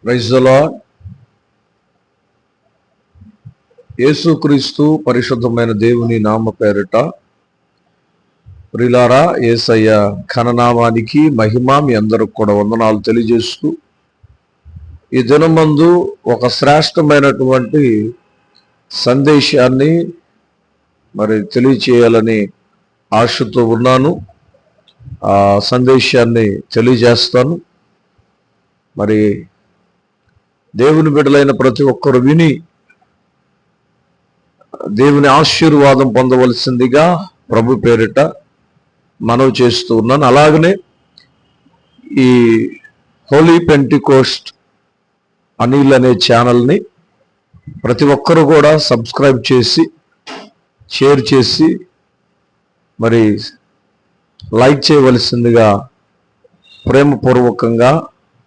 Praise the lord. యేసుక్రీస్తు పరిశుద్ధమైన దేవుని నామ పేరిట ప్రియులారా, యేసయ్య ఘననామానికి మహిమ మీ అందరికి కూడా వందనాలు తెలియజేస్తూ, ఈ దినమందు ఒక శ్రేష్టమైనటువంటి సందేశాన్ని తెలియచేయాలని ఆశతో ఉన్నాను. ఆ సందేశాన్ని తెలియజేస్తాను. దేవుని బిడ్డలైన ప్రతి ఒక్కరు విని దేవుని ఆశీర్వాదం పొందవలసిందిగా ప్రభు పేరిట మనవి చేస్తూ ఉన్నాను. అలాగనే ఈ హోలీ పెంటికోస్ట్ అనిల్ అనే ఛానల్ని ప్రతి ఒక్కరు కూడా సబ్స్క్రైబ్ చేసి, షేర్ చేసి, లైక్ చేయవలసిందిగా ప్రేమపూర్వకంగా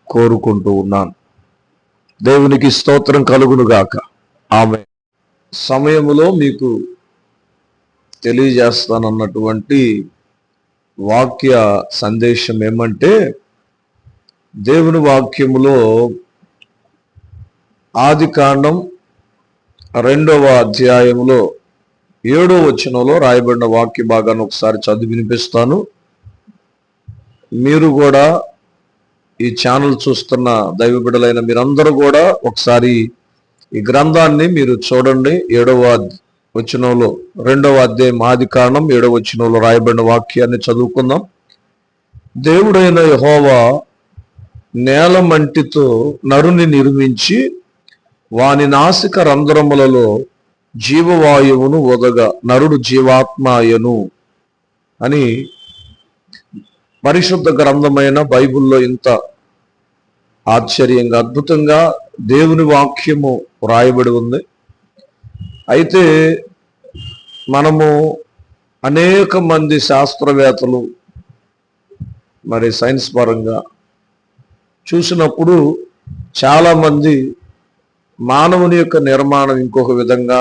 కోరుకుంటూ ఉన్నాను. దేవునికి స్తోత్రం కలుగును గాక. ఆమేన్. సమయములో మీకు తెలియజేస్తానన్నటువంటి వాక్య సందేశం ఏమంటే, దేవుని వాక్యములో ఆదికాండం 2వ అధ్యాయంలో 7వ వచనంలో రాయబడిన వాక్య భాగాన్ని ఒకసారి చదివి వినిపిస్తాను. మీరు కూడా ఈ ఛానల్ చూస్తున్న దైవ బిడ్డలైన మీరందరూ కూడా ఒకసారి ఈ గ్రంథాన్ని మీరు చూడండి. 7వ వచనంలో 2వ అధ్యాయం ఆదికాండం 7వ వచనంలో రాయబడిన వాక్యాన్ని చదువుకుందాం. దేవుడైన యెహోవా నేల మంటితో నరుని నిర్మించి వాని నాసిక రంధ్రములలో జీవవాయువును వదగా నరుడు జీవాత్మాయను అని పరిశుద్ధ గ్రంథమైన బైబిల్లో ఇంత ఆశ్చర్యంగా, అద్భుతంగా దేవుని వాక్యము రాయబడి ఉంది. అయితే మనము అనేక మంది శాస్త్రవేత్తలు సైన్స్ పరంగా చూసినప్పుడు చాలామంది మానవుని యొక్క నిర్మాణం ఇంకొక విధంగా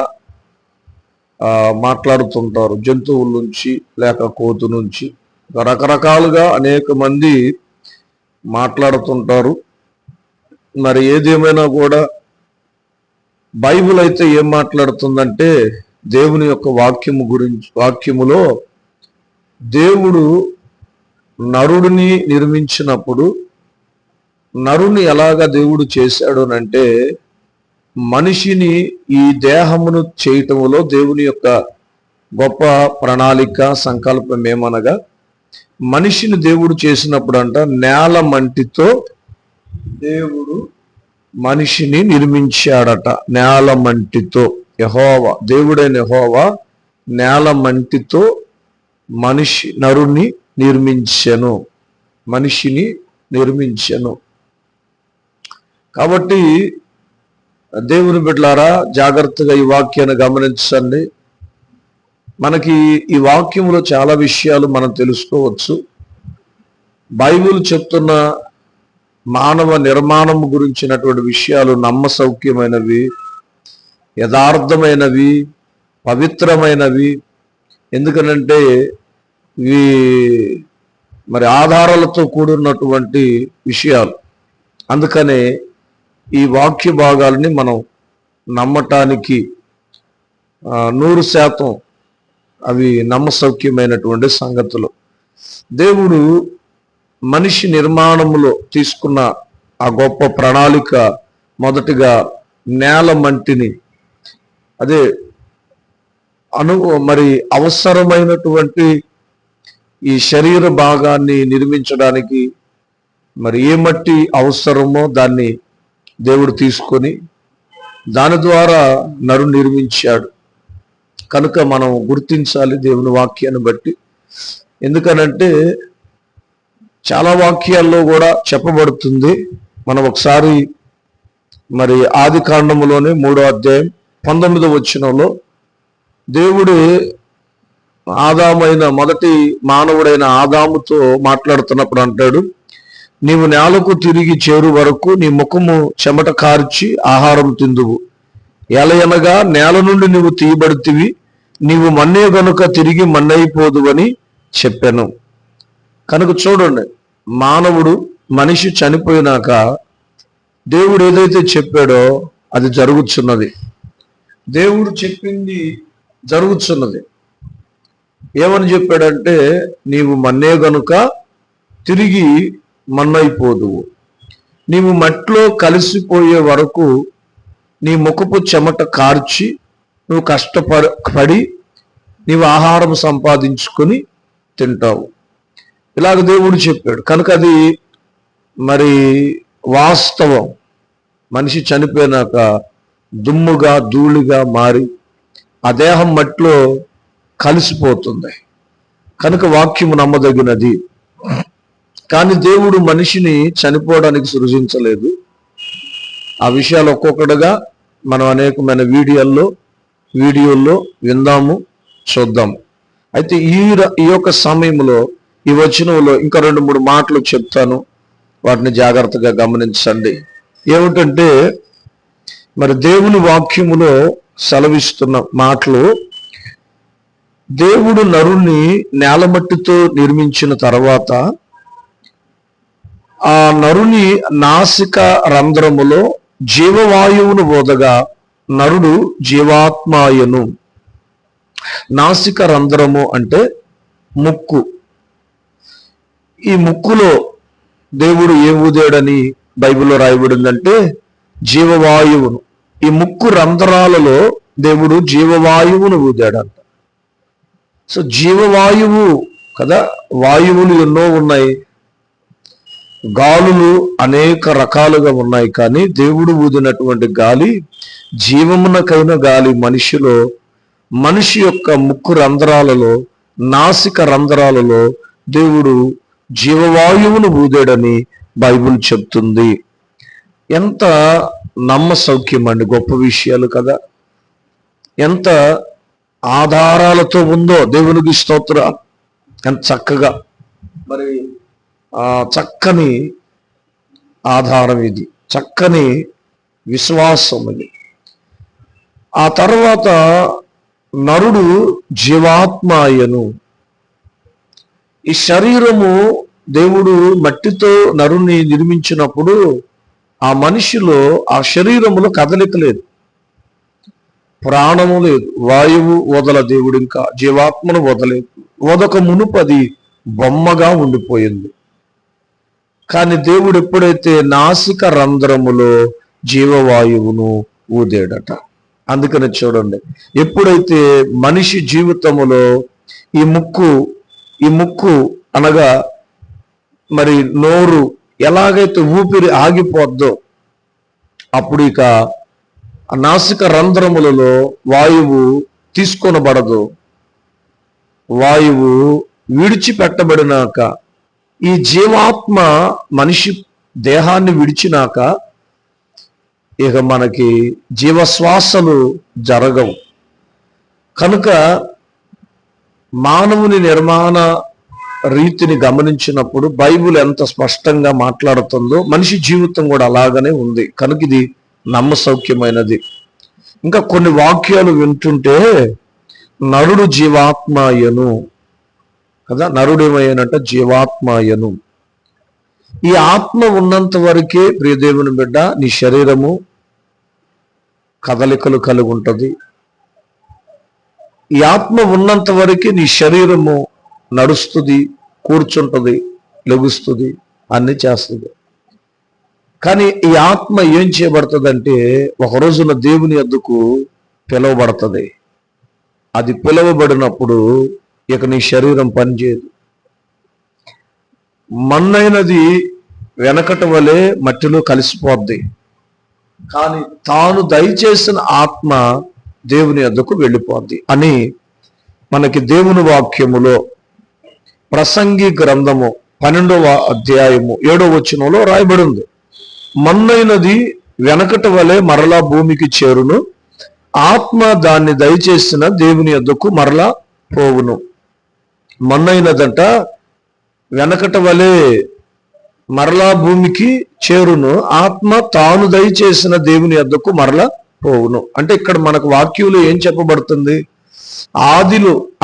మాట్లాడుతుంటారు. జంతువుల నుంచి లేక కోతు నుంచి రకరకాలుగా అనేక మంది మాట్లాడుతుంటారు. ఏదేమైనా కూడా బైబిల్ అయితే ఏం మాట్లాడుతుందంటే, దేవుని యొక్క వాక్యములో దేవుడు నరుడిని నిర్మించినప్పుడు నరుని ఎలాగా దేవుడు చేశాడు అంటే, మనిషిని ఈ దేహమును చేయటములో దేవుని యొక్క గొప్ప ప్రణాళిక, సంకల్పం ఏమనగా, మనిషిని దేవుడు చేసినప్పుడు నేల మంటితో దేవుడు మనిషిని నిర్మించాడట. నేల మంటితో యెహోవా, దేవుడైన యెహోవా నేల మంటితో నరుని నిర్మించెను, మనిషిని నిర్మించెను. కాబట్టి దేవుని బిడ్డలారా, జాగ్రత్తగా ఈ వాక్యాన్ని గమనించండి. మనకి ఈ వాక్యంలో చాలా విషయాలు మనం తెలుసుకోవచ్చు. బైబిల్ చెప్తున్న మానవ నిర్మాణం గురించినటువంటి విషయాలు నమ్మసౌక్యమైనవి, యథార్థమైనవి, పవిత్రమైనవి. ఎందుకనంటే ఇవి ఆధారాలతో కూడినటువంటి విషయాలు. అందుకనే ఈ వాక్య భాగాలని మనం నమ్మటానికి 100% అవి నమ్మసౌక్యమైనటువంటి సంగతులు. దేవుడు మనిషి నిర్మాణములో తీసుకున్న ఆ గొప్ప ప్రణాళిక, మొదటిగా నేల మంటిని, అదే అవసరమైనటువంటి ఈ శరీర భాగాన్ని నిర్మించడానికి ఏ మట్టి అవసరమో దాన్ని దేవుడు తీసుకొని దాని ద్వారా నరు నిర్మించాడు. కనుక మనం గుర్తించాలి దేవుని వాక్యాన్ని బట్టి. ఎందుకనంటే చాలా వాక్యాల్లో కూడా చెప్పబడుతుంది. మనం ఒకసారి ఆదికాండములోనే 3వ అధ్యాయం 19వ వచనంలో దేవుడు మొదటి మానవుడైన ఆదాముతో మాట్లాడుతున్నప్పుడు అంటాడు, నీవు నేలకు తిరిగి చేరు వరకు నీ ముఖము చెమట కార్చి ఆహారం తిందువు, ఎలయనగా నేల నుండి నువ్వు తీయబడితివి, నీవు మన్నే గనుక తిరిగి మన్నైపోదువని చెప్పాను. కనుక చూడండి, మనిషి చనిపోయినాక దేవుడు ఏదైతే చెప్పాడో అది జరుగుతున్నది. దేవుడు చెప్పింది జరుగుతున్నది. ఏమని చెప్పాడంటే, నీవు మన్నే గనుక తిరిగి మన్నైపోదువు. నీవు మట్టిలో కలిసిపోయే వరకు నీ ముఖపు చెమట కార్చి నువ్వు కష్టపడి నీవు ఆహారం సంపాదించుకొని తింటావు. ఇలాగ దేవుడు చెప్పాడు. కనుక అది మరి వాస్తవం. మనిషి చనిపోయినాక దుమ్ముగా ధూళిగా మారి ఆ దేహం మట్టిలో కలిసిపోతుంది. కనుక వాక్యము నమ్మదగినది. కానీ దేవుడు మనిషిని చనిపోవడానికి సృజించలేదు. ఆ విషయాలు ఒక్కొక్కటిగా మనం అనేకమైన వీడియోల్లో విందాము, చూద్దాము. అయితే ఈ యొక్క సమయంలో ఈ వచనంలో ఇంకా 2-3 మాటలు చెప్తాను, వాటిని జాగ్రత్తగా గమనించండి. ఏమిటంటే, మరి దేవుని వాక్యములో సెలవిస్తున్న మాటలు, దేవుడు నరుణ్ణి నేలమట్టితో నిర్మించిన తర్వాత ఆ నరుని నాసిక రంధ్రములో జీవవాయువును వదగా నరుడు జీవాత్మాయను. నాసిక రంధ్రము అంటే ముక్కు. ఈ ముక్కులో దేవుడు ఏం ఊదాడని బైబిల్లో రాయబడిందంటే జీవవాయువును. ఈ ముక్కు రంధ్రాలలో దేవుడు జీవవాయువును ఊదాడంట. సో జీవవాయువు కదా, వాయువులు ఎన్నో ఉన్నాయి, గాలులు అనేక రకాలుగా ఉన్నాయి. కానీ దేవుడు ఊదినటువంటి గాలి జీవమునకైన గాలి మనిషి యొక్క ముక్కు రంధ్రాలలో, నాసిక రంధ్రాలలో దేవుడు జీవవాయువును ఊదాడని బైబిల్ చెప్తుంది. ఎంత నమ్మసౌఖ్యం అండి, గొప్ప విషయాలు కదా. ఎంత ఆధారాలతో ఉందో దేవునికి స్తోత్రం. ఎంత చక్కగా మరి చక్కని ఆధారం ఇది, చక్కని విశ్వాసం ఇది. ఆ తర్వాత నరుడు జీవాత్మాయను. ఈ శరీరము దేవుడు మట్టితో నరుని నిర్మించినప్పుడు ఆ మనిషిలో, ఆ శరీరములో కదలిక లేదు, ప్రాణము లేదు, వాయువు వదల దేవుడు ఇంకా జీవాత్మను వదలేదు. వదక మునుపు అది బొమ్మగా ఉండిపోయింది. కానీ దేవుడు ఎప్పుడైతే నాసిక రంధ్రములో జీవవాయువును ఊదాడట. అందుకని చూడండి, ఎప్పుడైతే మనిషి జీవితములో ఈ ముక్కు అనగా మరి నోరు ఎలాగైతే ఊపిరి ఆగిపోద్దో, అప్పుడు ఇక నాసిక రంధ్రములలో వాయువు తీసుకొనబడదు. వాయువు విడిచిపెట్టబడినాక, ఈ జీవాత్మ మనిషి దేహాన్ని విడిచినాక ఇక మనకి జీవశ్వాసలు జరగవు. కనుక మానవుని నిర్మాణ రీతిని గమనించినప్పుడు బైబిల్ ఎంత స్పష్టంగా మాట్లాడుతుందో మనిషి జీవితం కూడా అలాగనే ఉంది. కనుక ఇది నమ్మసౌఖ్యమైనది. ఇంకా కొన్ని వాక్యాలు వింటుంటే నరుడు జీవాత్మాయను కదా, నరుడు ఏమయ్యానంటే జీవాత్మాయను. ఈ ఆత్మ ఉన్నంత వరకే ప్రియదేవుని బిడ్డ నీ శరీరము కదలికలు కలిగి ఉంటుంది. ఈ ఆత్మ ఉన్నంత వరకే నీ శరీరము నడుస్తుంది, కూర్చుంటుంది, లెగుస్తుంది, అన్ని చేస్తుంది. కానీ ఈ ఆత్మ ఏం చేయబడుతుందంటే ఒక రోజున దేవుని యొద్దకు పిలువబడుతుంది. అది పిలువబడినప్పుడు ఇక నీ శరీరం పనిచేయదు. మన్నైనది వెనకటి వలె మట్టిలో కలిసిపోద్ది. కానీ తాను దయచేసిన ఆత్మ దేవుని యొద్దకు వెళ్ళిపోద్ది అని మనకి దేవుని వాక్యములో ప్రసంగి గ్రంథము 12వ అధ్యాయము 7వ వచనంలో రాయబడింది. మన్నైనది వెనకటి వలె మరలా భూమికి చేరును, ఆత్మ దాన్ని దయచేసిన దేవుని యొద్దకు మరలా పోవును. మన్నైనదంట వెనకటి వలె మరలా భూమికి చేరును, ఆత్మ తాను దయచేసిన దేవుని యొద్దకు మరలా పోవును. అంటే ఇక్కడ మనకు వాక్యంలో ఏం చెప్పబడుతుంది?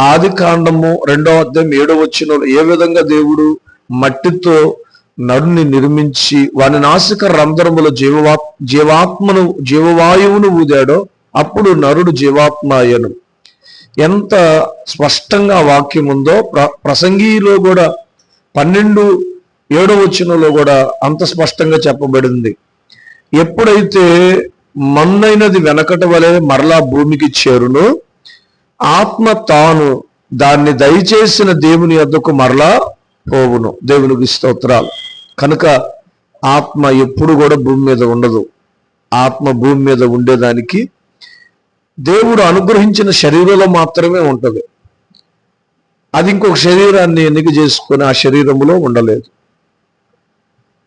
ఆది కాండము 2వ అధ్యాయం 7వ వచనంలో ఏ విధంగా దేవుడు మట్టితో నరుని నిర్మించి వాని నాసిక రంధ్రములో జీవవాయువును ఊదాడో అప్పుడు నరుడు జీవాత్మ అయ్యను. ఎంత స్పష్టంగా వాక్యం ఉందో ప్రసంగిలో కూడా 12:7 వచనంలో కూడా అంత స్పష్టంగా చెప్పబడింది. ఎప్పుడైతే మన్నైనది వెనకటి వలె మరలా భూమికి చేరును, ఆత్మ తాను దాన్ని దయచేసిన దేవుని యొద్దకు మరలా పోవును. దేవునికి స్తోత్రాలు. కనుక ఆత్మ ఎప్పుడు కూడా భూమి మీద ఉండదు. ఆత్మ భూమి మీద ఉండేదానికి దేవుడు అనుగ్రహించిన శరీరంలో మాత్రమే ఉంటుంది. అది ఇంకొక శరీరాన్ని ఎన్నిక చేసుకొని ఆ శరీరంలో ఉండలేదు.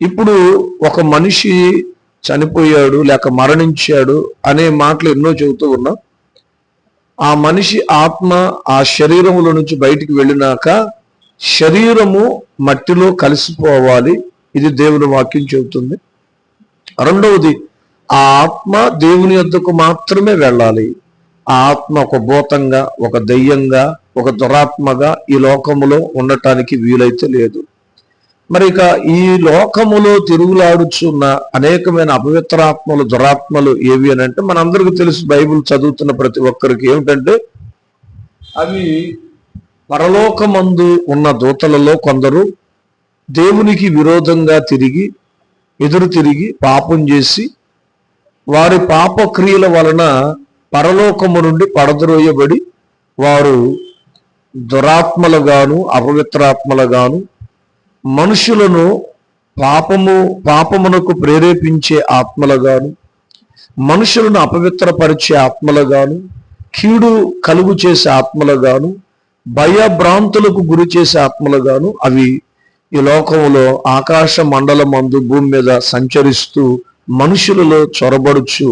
ఇప్పుడు ఒక మనిషి చనిపోయాడు లేక మరణించాడు అనే మాటలు ఎన్నో చెబుతూ ఉన్నాం. ఆ మనిషి ఆత్మ ఆ శరీరములో నుంచి బయటికి వెళ్ళినాక శరీరము మట్టిలో కలిసిపోవాలి. ఇది దేవుని వాక్యం చెబుతుంది. రెండవది, ఆ ఆత్మ దేవుని యొద్దకు మాత్రమే వెళ్ళాలి. ఆ ఆత్మ ఒక భూతంగా, ఒక దెయ్యంగా, ఒక దురాత్మగా ఈ లోకములో ఉండటానికి వీలైతే లేదు. మరి ఇక ఈ లోకములో తిరుగులాడుచున్న అనేకమైన అపవిత్రాత్మలు, దురాత్మలు ఏవి అని అంటే మనందరికీ తెలుసు. బైబిల్ చదువుతున్న ప్రతి ఒక్కరికి ఏమిటంటే అవి పరలోకమందు ఉన్న దూతలలో కొందరు దేవునికి విరోధంగా ఎదురు తిరిగి పాపం చేసి వారి పాప క్రియల వలన పరలోకము నుండి పడద్రోయబడి వారు దురాత్మలుగాను అపవిత్రాత్మలుగాను మనుషులను పాపమునకు ప్రేరేపించే ఆత్మలుగాను మనుషులను అపవిత్రపరిచే ఆత్మలుగాను కీడు కలుగు చేసే ఆత్మలుగాను భయభ్రాంతులకు గురి చేసే ఆత్మలుగాను అవి ఈ లోకంలో ఆకాశ మండలమందు భూమి మీద సంచరిస్తూ మనుషులలో చొరబడుచు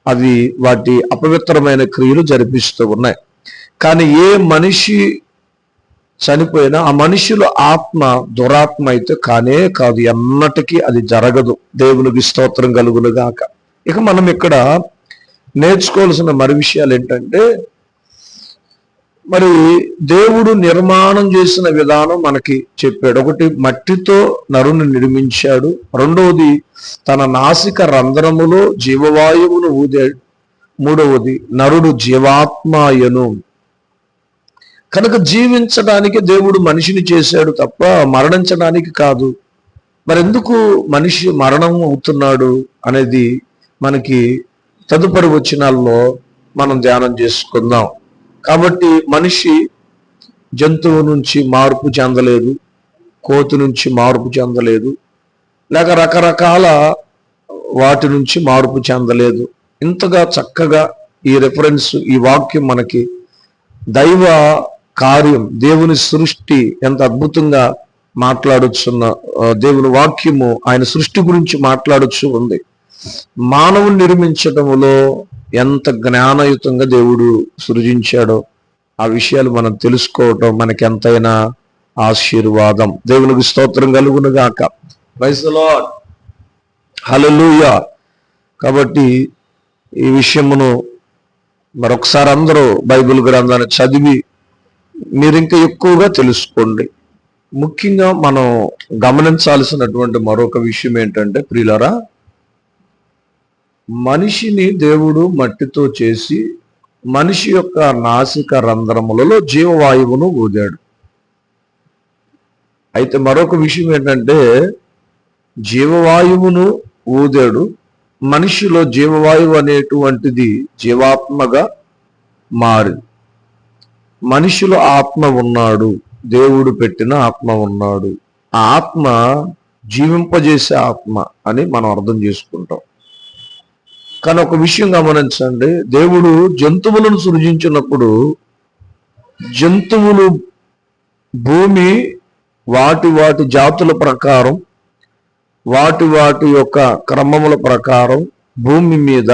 అవి వాటి అపవిత్రమైన క్రియలు జరిపిస్తూ ఉన్నాయి. కానీ ఏ మనిషి చనిపోయినా ఆ మనిషిలో ఆత్మ దురాత్మ అయితే కానే కాదు, ఎన్నటికీ అది జరగదు. దేవునికి స్తోత్రం కలుగును గాక. ఇక మనం ఇక్కడ నేర్చుకోవాల్సిన మరి విషయాలు ఏంటంటే, మరి దేవుడు నిర్మాణం చేసిన విధానం మనకి చెప్పాడు. ఒకటి, మట్టితో నరుని నిర్మించాడు. రెండవది, తన నాసిక రంధ్రములో జీవవాయువును ఊదాడు. మూడవది, నరుడు జీవాత్మాయను. కనుక జీవించడానికి దేవుడు మనిషిని చేశాడు తప్ప మరణించడానికి కాదు. మరెందుకు మనిషి మరణం అవుతున్నాడు అనేది మనకి తదుపరి వచనాల్లో మనం ధ్యానం చేసుకుందాం. కాబట్టి మనిషి జంతువు నుంచి మార్పు చెందలేదు, కోతి నుంచి మార్పు చెందలేదు, లేక రకరకాల వాటి నుంచి మార్పు చెందలేదు. ఇంతగా చక్కగా ఈ రెఫరెన్స్, ఈ వాక్యం మనకి దైవ కార్యం, దేవుని సృష్టి ఎంత అద్భుతంగా మాట్లాడుచున్న దేవుని వాక్యము ఆయన సృష్టి గురించి మాట్లాడుచు ఉంది. మానవుని నిర్మించటములో ఎంత జ్ఞానయుతంగా దేవుడు సృజించాడో ఆ విషయాలు మనం తెలుసుకోవటం మనకి ఎంతైనా ఆశీర్వాదం. దేవునికి స్తోత్రం కలుగును గాక. Praise the Lord. హల్లెలూయా. కాబట్టి ఈ విషయమును మరొకసారి అందరూ బైబిల్ గ్రంథాన్ని చదివి మీరు ఇంకా ఎక్కువగా తెలుసుకోండి. ముఖ్యంగా మనం గమనించాల్సినటువంటి మరొక విషయం ఏంటంటే, ప్రియులారా, మనిషిని దేవుడు మట్టితో చేసి మనిషి యొక్క నాసిక రంధ్రములలో జీవవాయువును ఊదాడు. అయితే మరొక విషయం ఏంటంటే, జీవవాయువును ఊదాడు, మనిషిలో జీవవాయువు అనేటువంటిది జీవాత్మగా మారింది. మనిషిలో ఆత్మ ఉన్నాడు, దేవుడు పెట్టిన ఆత్మ ఉన్నాడు. ఆ ఆత్మ జీవింపజేసే ఆత్మ అని మనం అర్థం చేసుకుంటాం. కానీ ఒక విషయం గమనించండి, దేవుడు జంతువులను సృజించినప్పుడు జంతువులు భూమి వాటి వాటి జాతుల ప్రకారం, వాటి యొక్క క్రమముల ప్రకారం భూమి మీద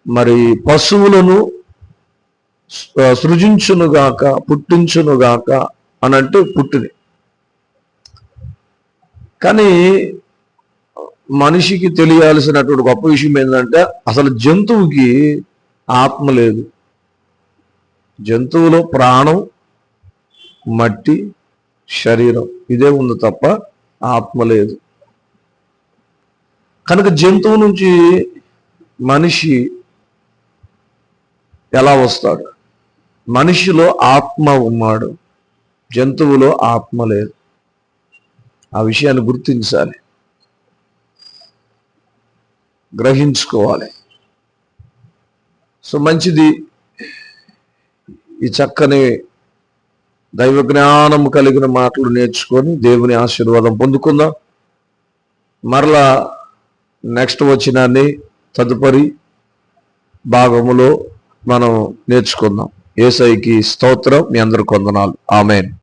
మరి పశువులను సృజించునుగాక, పుట్టించునుగాక అని అంటే పుట్టింది. కానీ మనిషికి తెలియాల్సినటువంటి గొప్ప విషయం ఏంటంటే, అసలు జంతువుకి ఆత్మ లేదు. జంతువులో ప్రాణం, మట్టి, శరీరం ఇదే ఉంది తప్ప ఆత్మ లేదు. కనుక జంతువు నుంచి మనిషి ఎలా వస్తాడు? మనిషిలో ఆత్మ ఉన్నాడు, జంతువులో ఆత్మ లేదు. ఆ విషయాన్ని గుర్తించాలి, గ్రహించుకోవాలి. సో మంచిది, ఈ చక్కని దైవ జ్ఞానం కలిగిన మాటలు నేర్చుకొని దేవుని ఆశీర్వాదం పొందుకుందాం. మరలా నెక్స్ట్ వచనాన్ని తదుపరి భాగములో మనం నేర్చుకుందాం. యేసయ్యకి స్తోత్రం. మీ అందరికి వందనాలు. ఆమేన్.